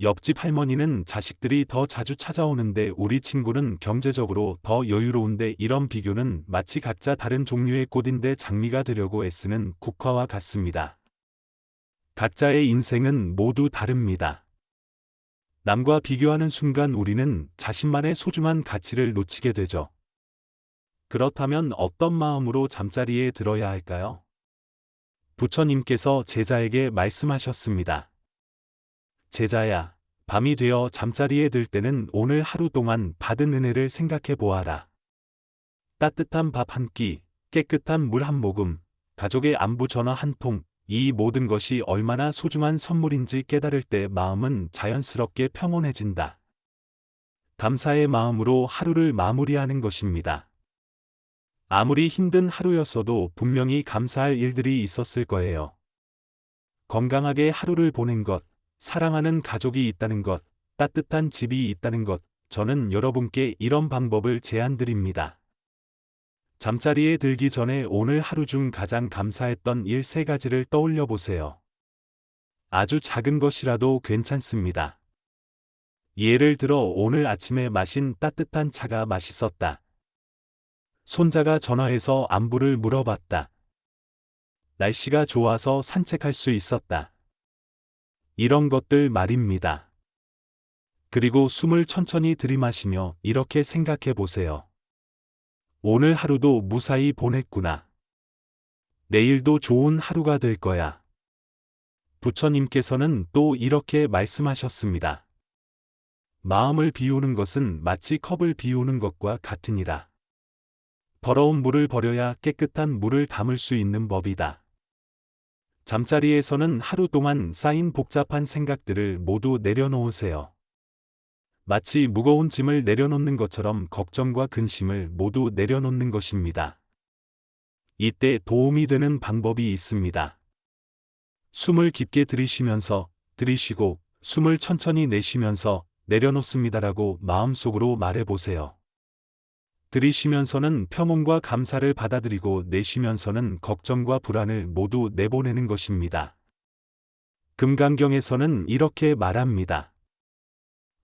옆집 할머니는 자식들이 더 자주 찾아오는데 우리 친구는 경제적으로 더 여유로운데 이런 비교는 마치 각자 다른 종류의 꽃인데 장미가 되려고 애쓰는 국화와 같습니다. 각자의 인생은 모두 다릅니다. 남과 비교하는 순간 우리는 자신만의 소중한 가치를 놓치게 되죠. 그렇다면 어떤 마음으로 잠자리에 들어야 할까요? 부처님께서 제자에게 말씀하셨습니다. 제자야, 밤이 되어 잠자리에 들 때는 오늘 하루 동안 받은 은혜를 생각해 보아라. 따뜻한 밥 한 끼, 깨끗한 물 한 모금, 가족의 안부 전화 한 통, 이 모든 것이 얼마나 소중한 선물인지 깨달을 때 마음은 자연스럽게 평온해진다. 감사의 마음으로 하루를 마무리하는 것입니다. 아무리 힘든 하루였어도 분명히 감사할 일들이 있었을 거예요. 건강하게 하루를 보낸 것, 사랑하는 가족이 있다는 것, 따뜻한 집이 있다는 것, 저는 여러분께 이런 방법을 제안드립니다. 잠자리에 들기 전에 오늘 하루 중 가장 감사했던 일 3가지를 떠올려 보세요. 아주 작은 것이라도 괜찮습니다. 예를 들어 오늘 아침에 마신 따뜻한 차가 맛있었다. 손자가 전화해서 안부를 물어봤다. 날씨가 좋아서 산책할 수 있었다. 이런 것들 말입니다. 그리고 숨을 천천히 들이마시며 이렇게 생각해 보세요. 오늘 하루도 무사히 보냈구나. 내일도 좋은 하루가 될 거야. 부처님께서는 또 이렇게 말씀하셨습니다. 마음을 비우는 것은 마치 컵을 비우는 것과 같으니라. 더러운 물을 버려야 깨끗한 물을 담을 수 있는 법이다. 잠자리에서는 하루 동안 쌓인 복잡한 생각들을 모두 내려놓으세요. 마치 무거운 짐을 내려놓는 것처럼 걱정과 근심을 모두 내려놓는 것입니다. 이때 도움이 되는 방법이 있습니다. 숨을 깊게 들이쉬고 숨을 천천히 내쉬면서 내려놓습니다라고 마음속으로 말해보세요. 들이쉬면서는 평온과 감사를 받아들이고 내쉬면서는 걱정과 불안을 모두 내보내는 것입니다. 금강경에서는 이렇게 말합니다.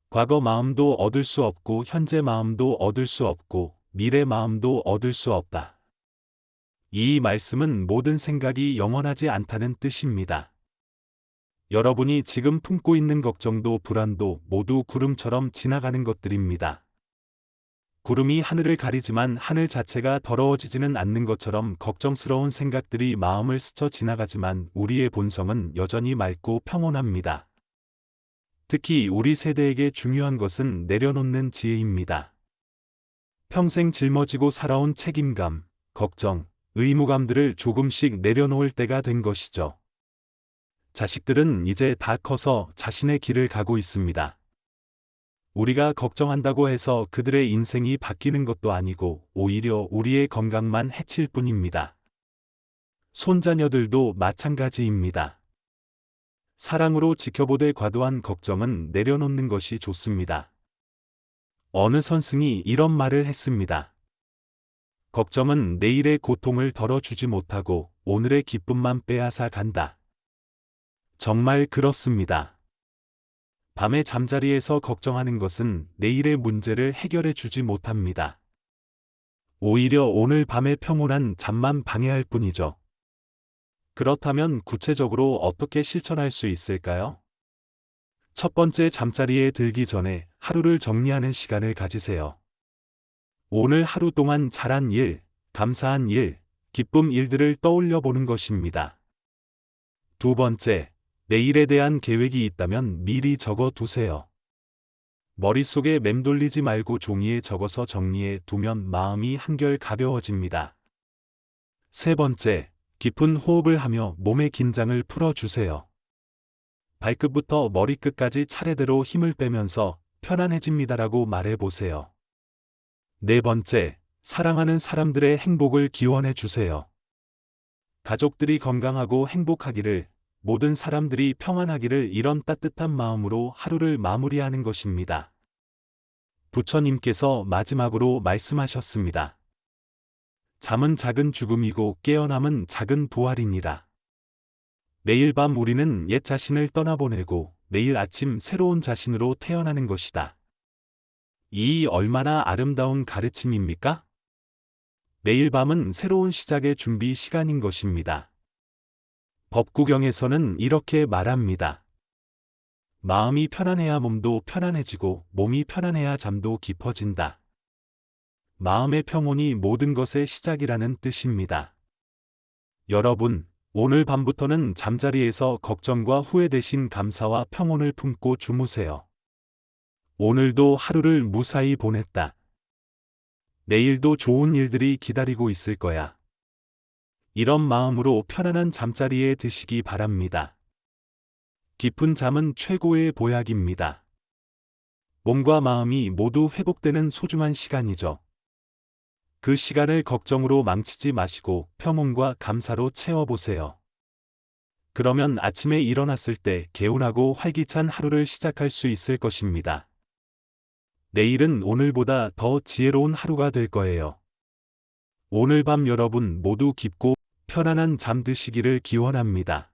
과거 마음도 얻을 수 없고 현재 마음도 얻을 수 없고 미래 마음도 얻을 수 없다. 이 말씀은 모든 생각이 영원하지 않다는 뜻입니다. 여러분이 지금 품고 있는 걱정도 불안도 모두 구름처럼 지나가는 것들입니다. 구름이 하늘을 가리지만 하늘 자체가 더러워지지는 않는 것처럼 걱정스러운 생각들이 마음을 스쳐 지나가지만 우리의 본성은 여전히 맑고 평온합니다. 특히 우리 세대에게 중요한 것은 내려놓는 지혜입니다. 평생 짊어지고 살아온 책임감, 걱정, 의무감들을 조금씩 내려놓을 때가 된 것이죠. 자식들은 이제 다 커서 자신의 길을 가고 있습니다. 우리가 걱정한다고 해서 그들의 인생이 바뀌는 것도 아니고 오히려 우리의 건강만 해칠 뿐입니다. 손자녀들도 마찬가지입니다. 사랑으로 지켜보되 과도한 걱정은 내려놓는 것이 좋습니다. 어느 선생이 이런 말을 했습니다. 걱정은 내일의 고통을 덜어주지 못하고 오늘의 기쁨만 빼앗아 간다. 정말 그렇습니다. 밤에 잠자리에서 걱정하는 것은 내일의 문제를 해결해 주지 못합니다. 오히려 오늘 밤의 평온한 잠만 방해할 뿐이죠. 그렇다면 구체적으로 어떻게 실천할 수 있을까요? 첫 번째, 잠자리에 들기 전에 하루를 정리하는 시간을 가지세요. 오늘 하루 동안 잘한 일, 감사한 일, 기쁨 일들을 떠올려 보는 것입니다. 두 번째, 내일에 대한 계획이 있다면 미리 적어 두세요. 머릿속에 맴돌리지 말고 종이에 적어서 정리해 두면 마음이 한결 가벼워집니다. 세 번째, 깊은 호흡을 하며 몸의 긴장을 풀어주세요. 발끝부터 머리끝까지 차례대로 힘을 빼면서 편안해집니다라고 말해보세요. 네 번째, 사랑하는 사람들의 행복을 기원해 주세요. 가족들이 건강하고 행복하기를, 모든 사람들이 평안하기를 이런 따뜻한 마음으로 하루를 마무리하는 것입니다. 부처님께서 마지막으로 말씀하셨습니다. 잠은 작은 죽음이고 깨어남은 작은 부활이니라. 매일 밤 우리는 옛 자신을 떠나보내고 매일 아침 새로운 자신으로 태어나는 것이다. 이 얼마나 아름다운 가르침입니까? 매일 밤은 새로운 시작의 준비 시간인 것입니다. 법구경에서는 이렇게 말합니다. 마음이 편안해야 몸도 편안해지고 몸이 편안해야 잠도 깊어진다. 마음의 평온이 모든 것의 시작이라는 뜻입니다. 여러분, 오늘 밤부터는 잠자리에서 걱정과 후회 대신 감사와 평온을 품고 주무세요. 오늘도 하루를 무사히 보냈다. 내일도 좋은 일들이 기다리고 있을 거야. 이런 마음으로 편안한 잠자리에 드시기 바랍니다. 깊은 잠은 최고의 보약입니다. 몸과 마음이 모두 회복되는 소중한 시간이죠. 그 시간을 걱정으로 망치지 마시고 평온과 감사로 채워보세요. 그러면 아침에 일어났을 때 개운하고 활기찬 하루를 시작할 수 있을 것입니다. 내일은 오늘보다 더 지혜로운 하루가 될 거예요. 오늘 밤 여러분 모두 깊고 편안한 잠 드시기를 기원합니다.